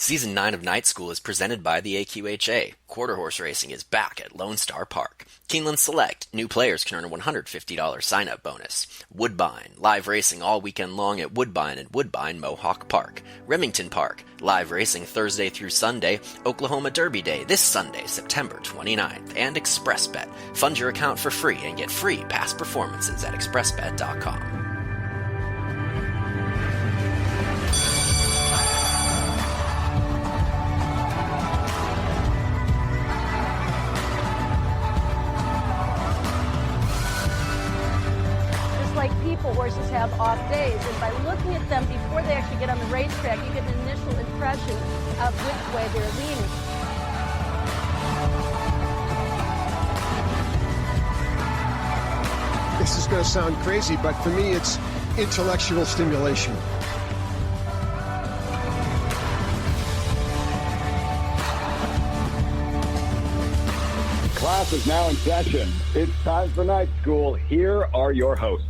Season 9 of Night School is presented by the AQHA. Quarter horse racing is back at Lone Star Park. Keeneland Select. New players can earn a $150 sign-up bonus. Woodbine. Live racing all weekend long at Woodbine and Woodbine Mohawk Park. Remington Park. Live racing Thursday through Sunday. Oklahoma Derby Day this Sunday, September 29th. And ExpressBet. Fund your account for free and get free past performances at expressbet.com. Like people, horses have off days, and by looking at them before they actually get on the racetrack, you get an initial impression of which way they're leaning. This is going to sound crazy, but for me, it's intellectual stimulation. Class is now in session. It's time for Night School. Here are your hosts.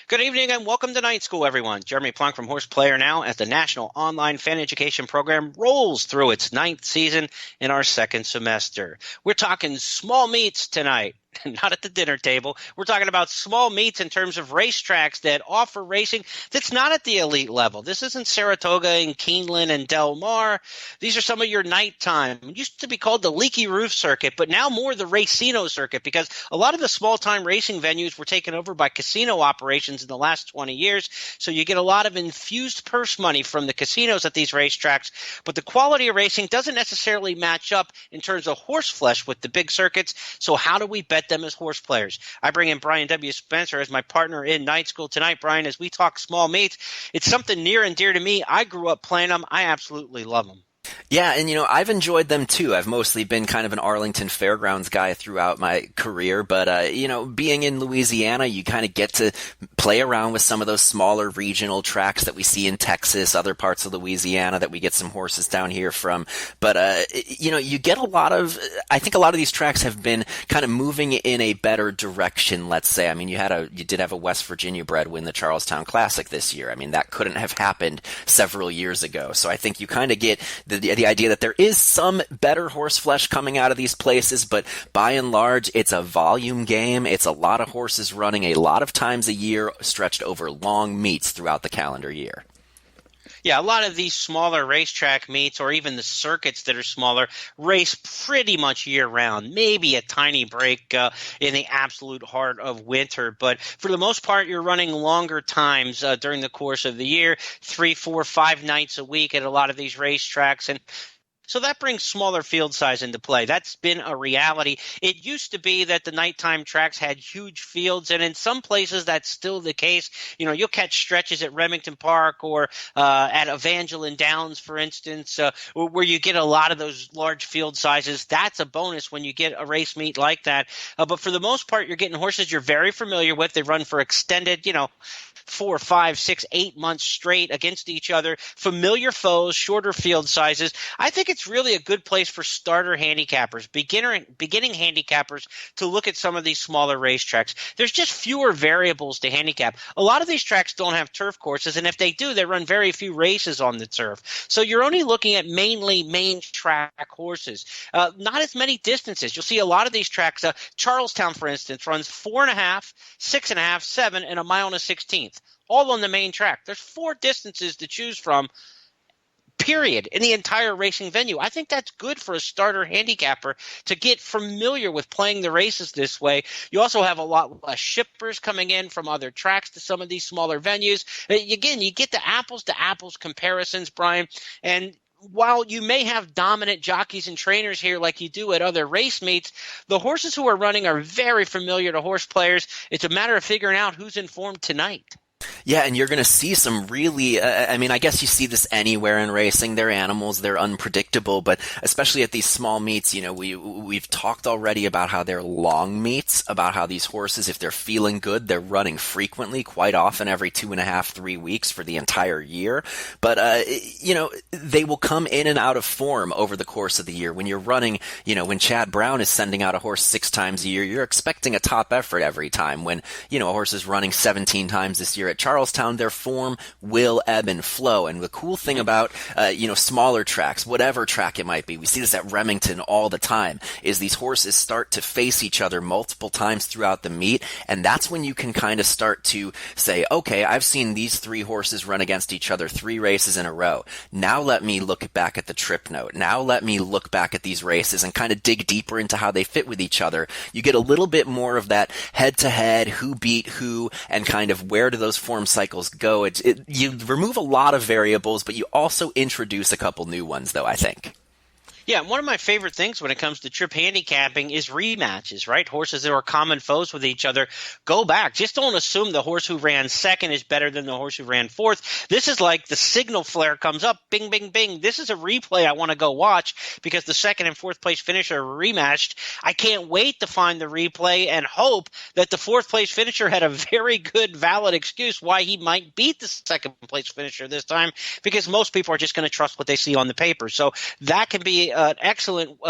Good evening and welcome to Night School, everyone. Jeremy Plonk from Horse Player Now as the National Online Fan Education Program rolls through its 9th season in our 2nd semester. We're talking small meets tonight. Not at the dinner table. We're talking about small meets in terms of racetracks that offer racing that's not at the elite level. This isn't Saratoga and Keeneland and Del Mar. These are some of your nighttime. It used to be called the Leaky Roof Circuit, but now more the Racino Circuit, because a lot of the small-time racing venues were taken over by casino operations in the last 20 years, so you get a lot of infused purse money from the casinos at these racetracks, but the quality of racing doesn't necessarily match up in terms of horse flesh with the big circuits, so how do we bet them as horse players? I bring in Brian W. Spencer as my partner in Night School tonight. Brian, as we talk small meets, it's something near and dear to me. I grew up playing them. I absolutely love them. Yeah, and I've enjoyed them too. I've mostly been kind of an Arlington Fairgrounds guy throughout my career, but being in Louisiana, you kind of get to play around with some of those smaller regional tracks that we see in Texas, other parts of Louisiana that we get some horses down here from. But you get I think a lot of these tracks have been kind of moving in a better direction, let's say. I mean, you did have a West Virginia bred win the Charlestown Classic this year. I mean, that couldn't have happened several years ago. So I think you kind of get the idea that there is some better horse flesh coming out of these places, but by and large, it's a volume game. It's a lot of horses running a lot of times a year, stretched over long meets throughout the calendar year. Yeah, a lot of these smaller racetrack meets or even the circuits that are smaller race pretty much year-round, maybe a tiny break in the absolute heart of winter. But for the most part, you're running longer times during the course of the year, 3, 4, 5 nights a week at a lot of these racetracks. And so that brings smaller field size into play. That's been a reality. It used to be that the nighttime tracks had huge fields, and in some places that's still the case. You'll catch stretches at Remington Park or at Evangeline Downs, for instance, where you get a lot of those large field sizes. That's a bonus when you get a race meet like that. But for the most part, you're getting horses you're very familiar with. They run for extended, 4, 5, 6, 8 months straight against each other. Familiar foes, shorter field sizes. I think it's really a good place for starter handicappers, beginning handicappers, to look at some of these smaller racetracks. There's just fewer variables to handicap. A lot of these tracks don't have turf courses, and if they do, they run very few races on the turf. So you're only looking at mainly main track horses. Not as many distances. You'll see a lot of these tracks. Charlestown, for instance, runs 4.5, 6.5, 7, and a mile and a 16th. All on the main track. There's 4 distances to choose from, period, in the entire racing venue. I think that's good for a starter handicapper to get familiar with playing the races this way. You also have a lot less shippers coming in from other tracks to some of these smaller venues. Again, you get the apples-to-apples comparisons, Brian, and while you may have dominant jockeys and trainers here like you do at other race meets, the horses who are running are very familiar to horse players. It's a matter of figuring out who's in form tonight. Yeah, and you're going to see some really, I guess you see this anywhere in racing. They're animals, they're unpredictable, but especially at these small meets, we've talked already about how they're long meets, about how these horses, if they're feeling good, they're running frequently, quite often every 2.5, 3 weeks for the entire year. But, they will come in and out of form over the course of the year. When you're running, when Chad Brown is sending out a horse 6 times a year, you're expecting a top effort every time. When, a horse is running 17 times this year at Charlestown, their form will ebb and flow. And the cool thing about, smaller tracks, whatever track it might be, we see this at Remington all the time, is these horses start to face each other multiple times throughout the meet. And that's when you can kind of start to say, okay, I've seen these three horses run against each other 3 races in a row. Now let me look back at the trip note. Now let me look back at these races and kind of dig deeper into how they fit with each other. You get a little bit more of that head-to-head, who beat who, and kind of where do those form cycles go. You remove a lot of variables, but you also introduce a couple new ones, though, I think. Yeah, one of my favorite things when it comes to trip handicapping is rematches, right? Horses that are common foes with each other. Go back. Just don't assume the horse who ran second is better than the horse who ran fourth. This is like the signal flare comes up, bing, bing, bing. This is a replay I want to go watch because the second and fourth place finisher are rematched. I can't wait to find the replay and hope that the fourth place finisher had a very good, valid excuse why he might beat the second place finisher this time, because most people are just going to trust what they see on the paper. So that can be an excellent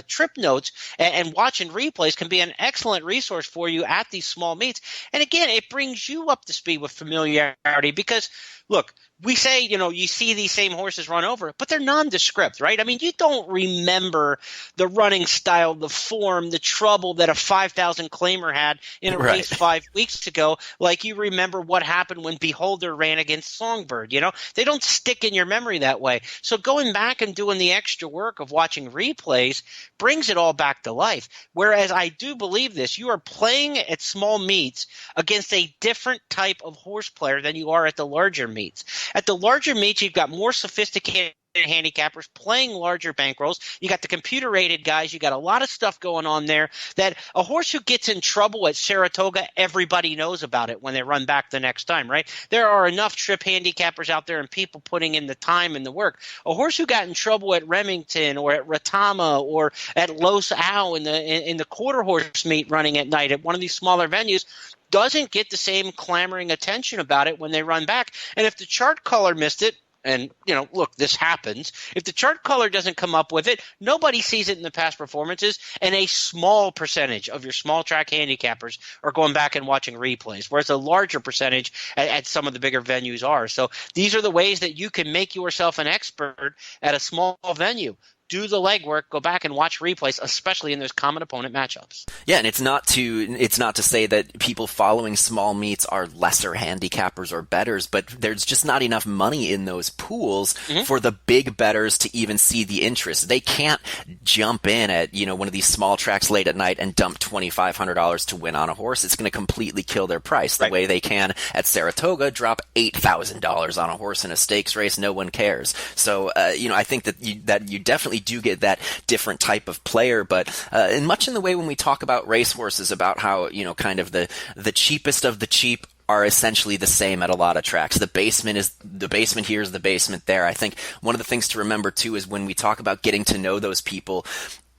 trip notes, and watching replays can be an excellent resource for you at these small meets. And again, it brings you up to speed with familiarity because, look, we say, you see these same horses run over, but they're nondescript, right? I mean, you don't remember the running style, the form, the trouble that a 5,000 claimer had in a race 5 weeks ago, like you remember what happened when Beholder ran against Songbird. They don't stick in your memory that way. So going back and doing the extra work of watching replays brings it all back to life. Whereas I do believe this, you are playing at small meets against a different type of horse player than you are at the larger meets. At the larger meets, you've got more sophisticated handicappers playing larger bankrolls. You got the computer-rated guys. You got a lot of stuff going on there that a horse who gets in trouble at Saratoga, everybody knows about it when they run back the next time, right? There are enough trip handicappers out there and people putting in the time and the work. A horse who got in trouble at Remington or at Retama or at Los Al in the quarter horse meet running at night at one of these smaller venues doesn't get the same clamoring attention about it when they run back. And if the chart caller missed it, and, look, this happens. If the chart caller doesn't come up with it, nobody sees it in the past performances, and a small percentage of your small track handicappers are going back and watching replays, whereas a larger percentage at some of the bigger venues are. So these are the ways that you can make yourself an expert at a small venue. Do the legwork, go back and watch replays, especially in those common opponent matchups. Yeah, and it's not to say that people following small meets are lesser handicappers or bettors, but there's just not enough money in those pools for the big bettors to even see the interest. They can't jump in at one of these small tracks late at night and dump $2,500 to win on a horse. It's going to completely kill their price. The way they can at Saratoga drop $8,000 on a horse in a stakes race. No one cares. So I think that you definitely do get that different type of player, but in much in the way when we talk about racehorses, about how kind of the cheapest of the cheap are essentially the same at a lot of tracks. The basement here is the basement there. I think one of the things to remember too is when we talk about getting to know those people,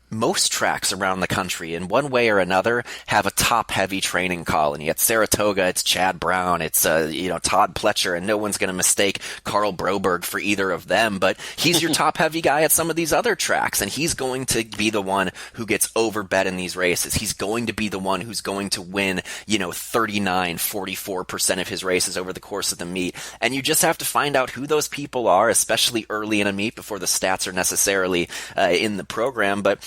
most tracks around the country, in one way or another, have a top-heavy training colony. At Saratoga, it's Chad Brown, it's Todd Pletcher, and no one's going to mistake Carl Broberg for either of them. But he's your top-heavy guy at some of these other tracks, and he's going to be the one who gets overbet in these races. He's going to be the one who's going to win, 44% of his races over the course of the meet. And you just have to find out who those people are, especially early in a meet before the stats are necessarily in the program. But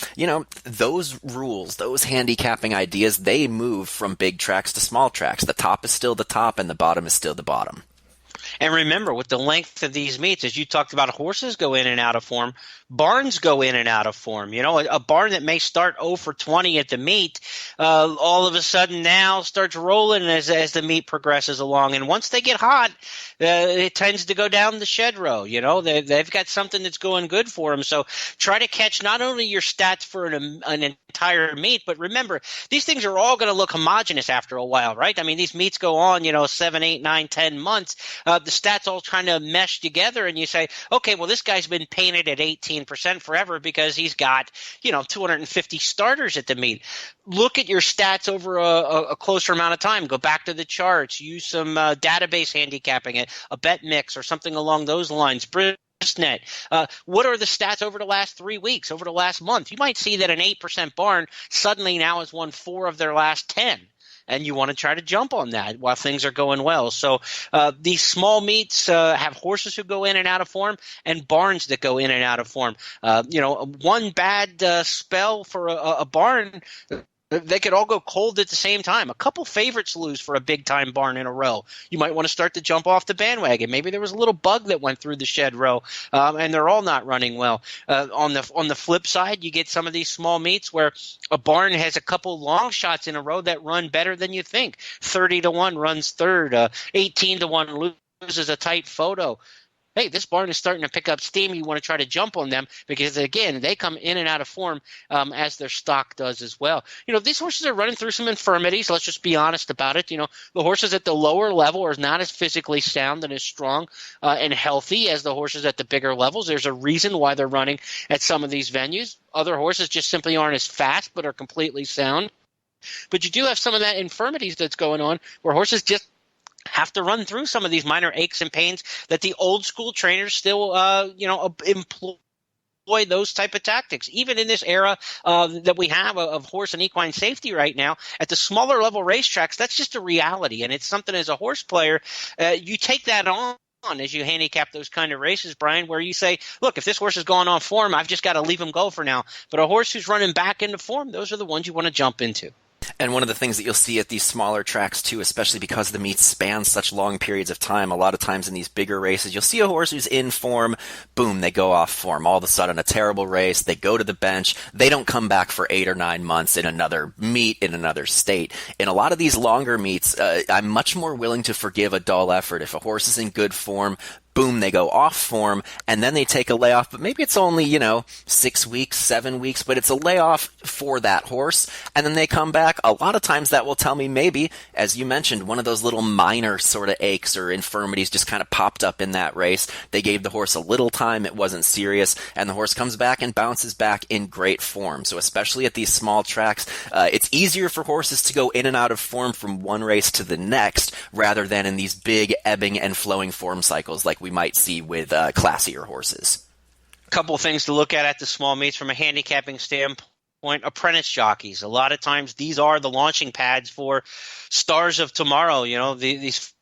those rules, those handicapping ideas, they move from big tracks to small tracks. The top is still the top and the bottom is still the bottom. And remember, with the length of these meets, as you talked about, horses go in and out of form. Barns go in and out of form. A barn that may start 0 for 20 at the meet, all of a sudden now starts rolling as the meet progresses along. And once they get hot, it tends to go down the shed row. They've got something that's going good for them. So try to catch not only your stats for an entire meet, but remember, these things are all going to look homogenous after a while, right? I mean, these meets go on, 7, 8, 9, 10 months. The stats all trying to mesh together, and you say, okay, well, this guy's been painted at 18% forever because he's got 250 starters at the meet. Look at your stats over a closer amount of time. Go back to the charts. Use some database handicapping, a bet mix or something along those lines. Net. What are the stats over the last 3 weeks, over the last month? You might see that an 8% barn suddenly now has won 4 of their last 10. and you want to try to jump on that while things are going well. So these small meets have horses who go in and out of form and barns that go in and out of form. One bad spell for a barn, they could all go cold at the same time. A couple favorites lose for a big-time barn in a row. You might want to start to jump off the bandwagon. Maybe there was a little bug that went through the shed row, and they're all not running well. On the flip side, you get some of these small meets where a barn has a couple long shots in a row that run better than you think. 30-1 runs third. 18-1 loses a tight photo. Hey, this barn is starting to pick up steam. You want to try to jump on them because, again, they come in and out of form as their stock does as well. These horses are running through some infirmities. Let's just be honest about it. The horses at the lower level are not as physically sound and as strong and healthy as the horses at the bigger levels. There's a reason why they're running at some of these venues. Other horses just simply aren't as fast but are completely sound. But you do have some of that infirmities that's going on where horses just have to run through some of these minor aches and pains that the old school trainers still, employ those type of tactics. Even in this era that we have of horse and equine safety right now, at the smaller level racetracks, that's just a reality. And it's something as a horse player, you take that on as you handicap those kind of races, Brian, where you say, look, if this horse is going on form, I've just got to leave him go for now. But a horse who's running back into form, those are the ones you want to jump into. And one of the things that you'll see at these smaller tracks too, especially because the meets span such long periods of time, a lot of times in these bigger races, you'll see a horse who's in form, boom, they go off form. All of a sudden, a terrible race, they go to the bench, they don't come back for 8 or 9 months in another meet in another state. In a lot of these longer meets, I'm much more willing to forgive a dull effort. If a horse is in good form, boom, they go off form, and then they take a layoff, but maybe it's only, 6 weeks, 7 weeks, but it's a layoff for that horse, and then they come back. A lot of times that will tell me maybe, as you mentioned, one of those little minor sort of aches or infirmities just kind of popped up in that race. They gave the horse a little time, it wasn't serious, and the horse comes back and bounces back in great form. So especially at these small tracks, it's easier for horses to go in and out of form from one race to the next, rather than in these big ebbing and flowing form cycles like we might see with classier horses. A couple of things to look at the small meets from a handicapping standpoint. Apprentice jockeys. A lot of times these are the launching pads for stars of tomorrow. These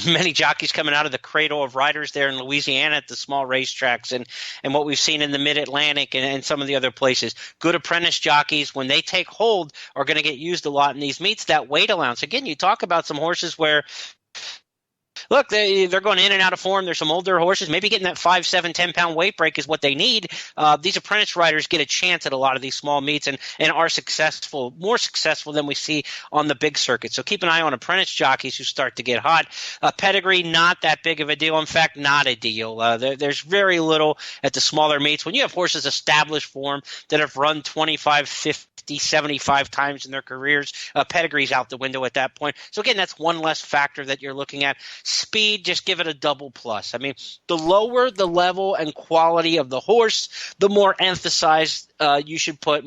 many jockeys coming out of the cradle of riders there in Louisiana at the small racetracks and what we've seen in the Mid-Atlantic and some of the other places. Good apprentice jockeys, when they take hold, are going to get used a lot in these meets. That weight allowance. Again, you talk about some horses where look, they're going in and out of form. There's some older horses. Maybe getting that 5, 7, 10-pound weight break is what they need. These apprentice riders get a chance at a lot of these small meets and are successful, more successful than we see on the big circuit. So keep an eye on apprentice jockeys who start to get hot. Pedigree, not that big of a deal. In fact, not a deal. There's very little at the smaller meets. When you have horses established form that have run 25, 50, 75 times in their careers, pedigree's out the window at that point. So again, that's one less factor that you're looking at. Speed, just give it a double plus. I mean, the lower the level and quality of the horse, the more emphasis you should put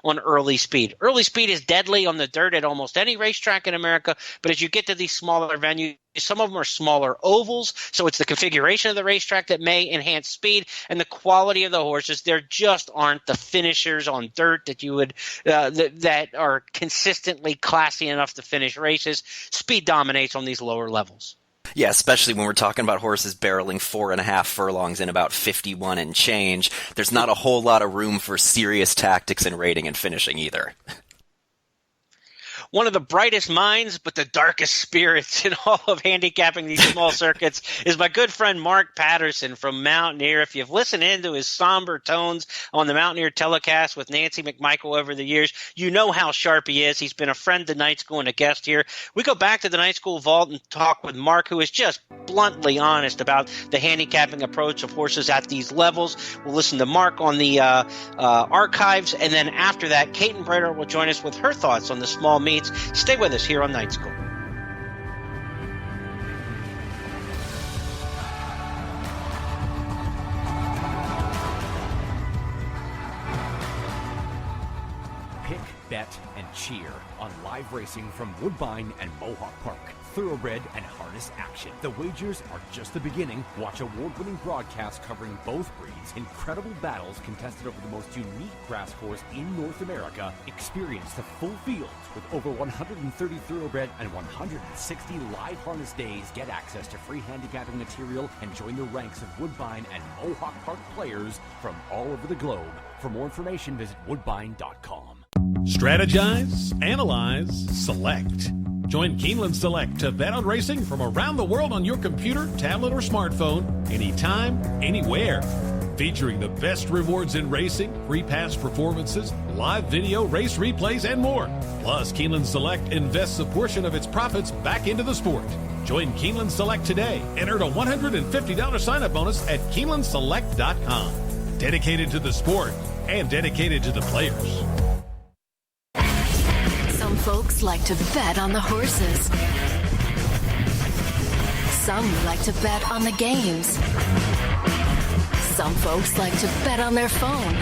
on early speed. Early speed is deadly on the dirt at almost any racetrack in America, but as you get to these smaller venues, some of them are smaller ovals, so it's the configuration of the racetrack that may enhance speed and the quality of the horses. There just aren't the finishers on dirt that you would that are consistently classy enough to finish races. Speed dominates on these lower levels. Yeah, especially when we're talking about horses barreling 4.5 furlongs in about 51 and change. There's not a whole lot of room for serious tactics in rating and finishing either. One of the brightest minds, but the darkest spirits in all of handicapping these small circuits is my good friend Mark Patterson from Mountaineer. If you've listened into his somber tones on the Mountaineer telecast with Nancy McMichael over the years, you know how sharp he is. He's been a friend to Night School and a guest here. We go back to the Night School vault and talk with Mark, who is just bluntly honest about the handicapping approach of horses at these levels. We'll listen to Mark on the archives, and then after that, Caton Bredar will join us with her thoughts on the small meets. Stay with us here on Night School. Pick, bet, and cheer on live racing from Woodbine and Mohawk Park. thoroughbred and harness action. The wagers are just the beginning. Watch award-winning broadcasts covering both breeds, incredible battles contested over the most unique grass course in North America. Experience the full field with over 130 thoroughbred and 160 live harness days. Get access to free handicapping material and join the ranks of Woodbine and Mohawk Park players from all over the globe. For more information, visit woodbine.com. Strategize, analyze, select. Join Keeneland Select to bet on racing from around the world on your computer, tablet, or smartphone, anytime, anywhere. Featuring the best rewards in racing, free past performances, live video, race replays, and more. Plus, Keeneland Select invests a portion of its profits back into the sport. Join Keeneland Select today and earn a $150 sign-up bonus at KeenelandSelect.com. Dedicated to the sport and dedicated to the players. Some folks like to bet on the horses. Some like to bet on the games. Some folks like to bet on their phone.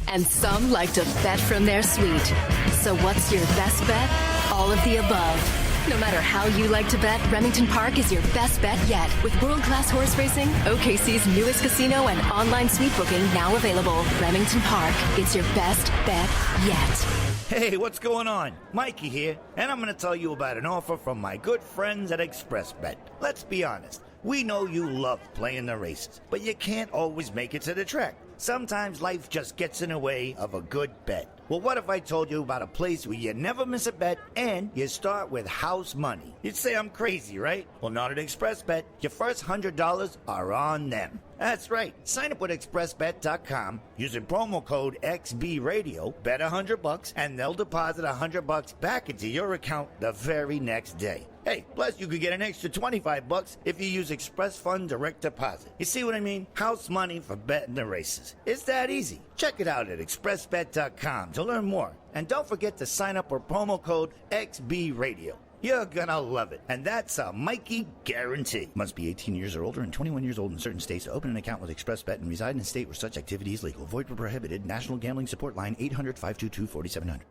And some like to bet from their suite. So what's your best bet? All of the above. No matter how you like to bet, Remington Park is your best bet yet. With world-class horse racing, OKC's newest casino, and online suite booking now available. Remington Park, it's your best bet yet. Hey, what's going on? Mikey here, and I'm going to tell you about an offer from my good friends at ExpressBet. Let's be honest, we know you love playing the races, but you can't always make it to the track. Sometimes life just gets in the way of a good bet. Well, what if I told you about a place where you never miss a bet and you start with house money? You'd say I'm crazy, right? Well, not at ExpressBet. Your first $100 are on them. That's right. Sign up with expressbet.com using promo code XBRadio, bet $100, and they'll deposit $100 back into your account the very next day. Hey, plus you could get an extra $25 if you use Express Fund Direct Deposit. You see what I mean? House money for betting the races. It's that easy. Check it out at expressbet.com to learn more. And don't forget to sign up with promo code XBRadio. You're gonna love it. And that's a Mikey guarantee. Must be 18 years or older and 21 years old in certain states to open an account with ExpressBet and reside in a state where such activity is legal. Void where prohibited. National Gambling Support Line 800-522-4700.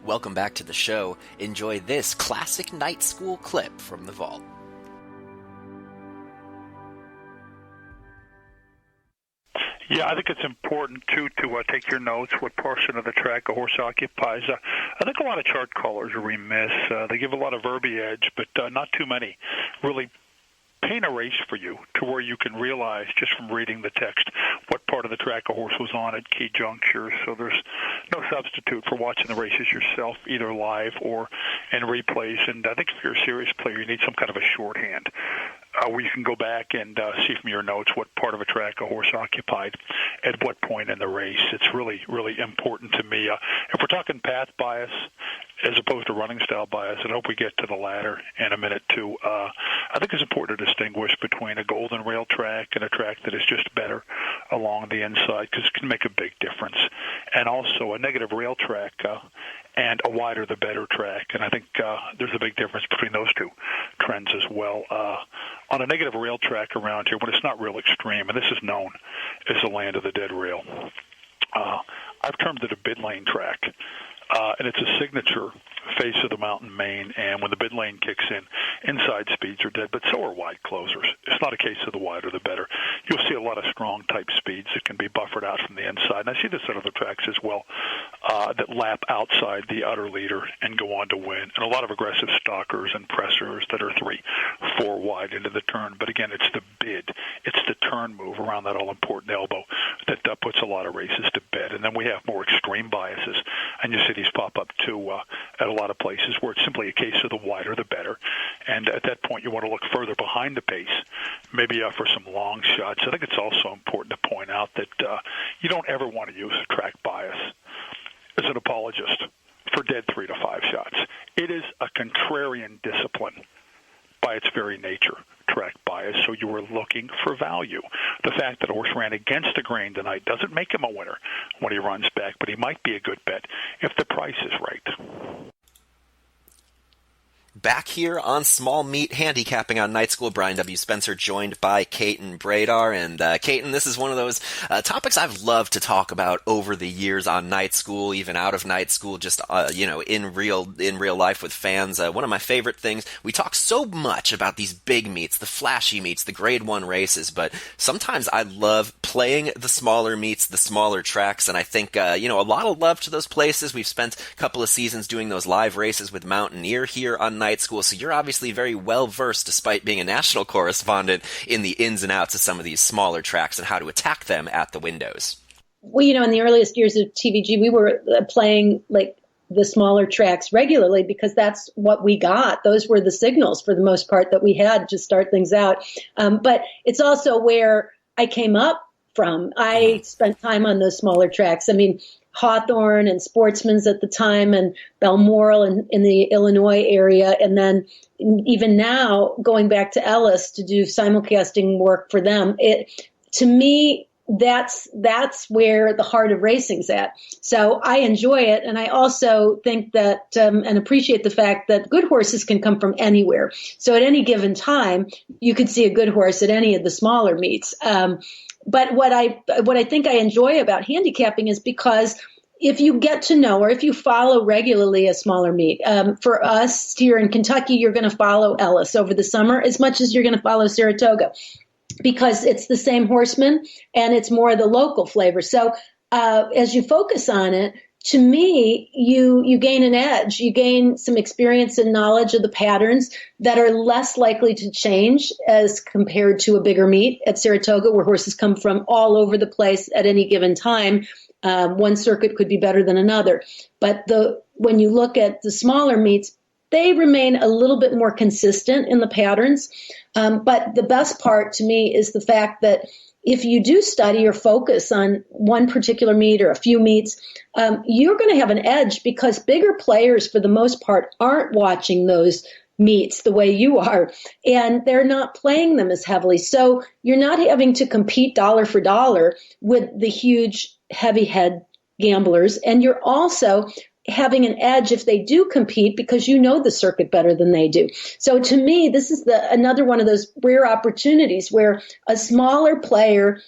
Welcome back to the show. Enjoy this classic night school clip from the vault. Yeah, I think it's important, too, to take your notes, what portion of the track a horse occupies. I think a lot of chart callers are remiss. They give a lot of verbiage, but not too many really paint a race for you to where you can realize just from reading the text what part of the track a horse was on at key junctures. So there's no substitute for watching the races yourself, either live or in replays. And I think if you're a serious player, you need some kind of a shorthand where you can go back and see from your notes what part of a track a horse occupied at what point in the race. It's really, really important to me. If we're talking path bias as opposed to running style bias, and I hope we get to the latter in a minute too, I think it's important to distinguish between a golden rail track and a track that is just better along the inside, because it can make a big difference. And also a negative rail track and a wider the better track. And I think there's a big difference between those two trends as well. On a negative rail track around here, when it's not real extreme, and this is known as the land of the dead rail, I've termed it a bid lane track. And it's a signature face of the mountain main, and when the bid lane kicks in, inside speeds are dead, but so are wide closers. It's not a case of the wider the better. You'll see a lot of strong type speeds that can be buffered out from the inside, and I see this at other tracks as well, that lap outside the outer leader and go on to win, and a lot of aggressive stalkers and pressers that are 3-4 wide into the turn. But again, it's the bid, it's the turn move around that all-important elbow that puts a lot of races to bed. And then we have more extreme biases, and you see these pop up too at a lot of places where it's simply a case of the wider the better. And at that point, you want to look further behind the pace, maybe for some long shots. I think it's also important to point out that you don't ever want to use a track bias as an apologist for dead 3 to 5 shots. It is a contrarian discipline by its very nature, track bias, so you were looking for value. The fact that a horse ran against the grain tonight doesn't make him a winner when he runs back, but he might be a good bet if the price is right. Back here on Small Meat Handicapping on Night School, Brian W. Spencer joined by Caton Bredar. And Caton, this is one of those topics I've loved to talk about over the years on Night School, even out of Night School, just in real life with fans. One of my favorite things, we talk so much about these big meets, the flashy meets, the Grade 1 races, but sometimes I love playing the smaller meets, the smaller tracks, and I think a lot of love to those places. We've spent a couple of seasons doing those live races with Mountaineer here on Night School, so you're obviously very well versed, despite being a national correspondent, in the ins and outs of some of these smaller tracks and how to attack them at the windows. Well, in the earliest years of TVG, we were playing the smaller tracks regularly because that's what we got. Those were the signals for the most part that we had to start things out. But it's also where I came up from. I spent time on those smaller tracks. I mean, Hawthorne and Sportsman's at the time, and Balmoral in the Illinois area. And then even now, going back to Ellis to do simulcasting work for them, to me, that's where the heart of racing's at. So I enjoy it. And I also think that and appreciate the fact that good horses can come from anywhere. So at any given time, you could see a good horse at any of the smaller meets. But what I think I enjoy about handicapping is because if you get to know, or if you follow regularly a smaller meet, for us here in Kentucky, you're going to follow Ellis over the summer as much as you're going to follow Saratoga, because it's the same horseman and it's more of the local flavor. So as you focus on it, to me, you gain an edge. You gain some experience and knowledge of the patterns that are less likely to change as compared to a bigger meet at Saratoga, where horses come from all over the place at any given time. One circuit could be better than another. But when you look at the smaller meets, they remain a little bit more consistent in the patterns. But the best part to me is the fact that if you do study or focus on one particular meet or a few meets, you're going to have an edge because bigger players, for the most part, aren't watching those meets the way you are, and they're not playing them as heavily. So you're not having to compete dollar for dollar with the huge heavy head gamblers, and you're also having an edge if they do compete because you know the circuit better than they do. So to me, this is another one of those rare opportunities where a smaller player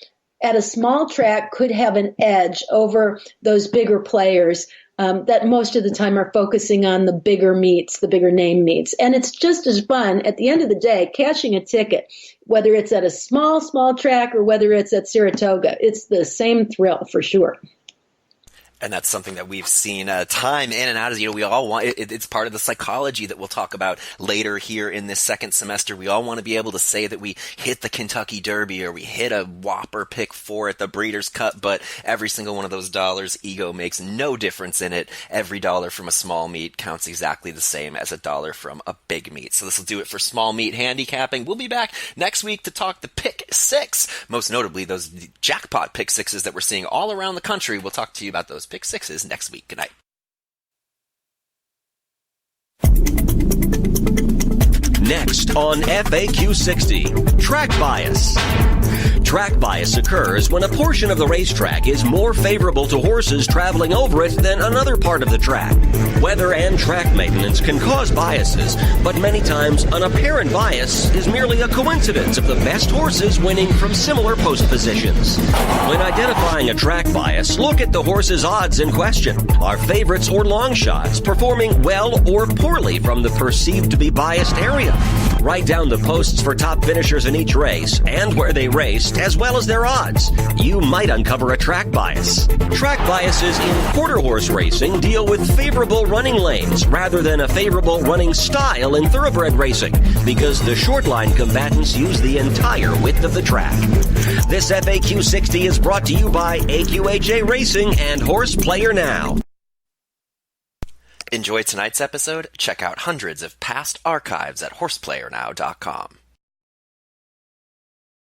at a small track could have an edge over those bigger players that most of the time are focusing on the bigger meets, the bigger name meets. And it's just as fun at the end of the day, cashing a ticket, whether it's at a small track or whether it's at Saratoga. It's the same thrill for sure. And that's something that we've seen time in and out. As we all want, it's part of the psychology that we'll talk about later here in this second semester. We all want to be able to say that we hit the Kentucky Derby or we hit a whopper pick 4 at the Breeders' Cup, but every single one of those dollars, ego makes no difference in it. Every dollar from a small meet counts exactly the same as a dollar from a big meet. So this will do it for Small Meat Handicapping. We'll be back next week to talk the Pick 6, most notably those jackpot Pick 6s that we're seeing all around the country. We'll talk to you about those Pick 6s next week. Good night. Next on FAQ 60, track bias. Track bias occurs when a portion of the racetrack is more favorable to horses traveling over it than another part of the track. Weather and track maintenance can cause biases, but many times an apparent bias is merely a coincidence of the best horses winning from similar post positions. When identifying a track bias, look at the horse's odds in question. Are favorites or long shots performing well or poorly from the perceived to be biased area? Write down the posts for top finishers in each race and where they raced, as well as their odds. You might uncover a track bias. Track biases in quarter horse racing deal with favorable running lanes rather than a favorable running style in thoroughbred racing, because the short line combatants use the entire width of the track. This FAQ 60 is brought to you by AQHA Racing and Horse Player Now. Enjoyed tonight's episode? Check out hundreds of past archives at horseplayernow.com.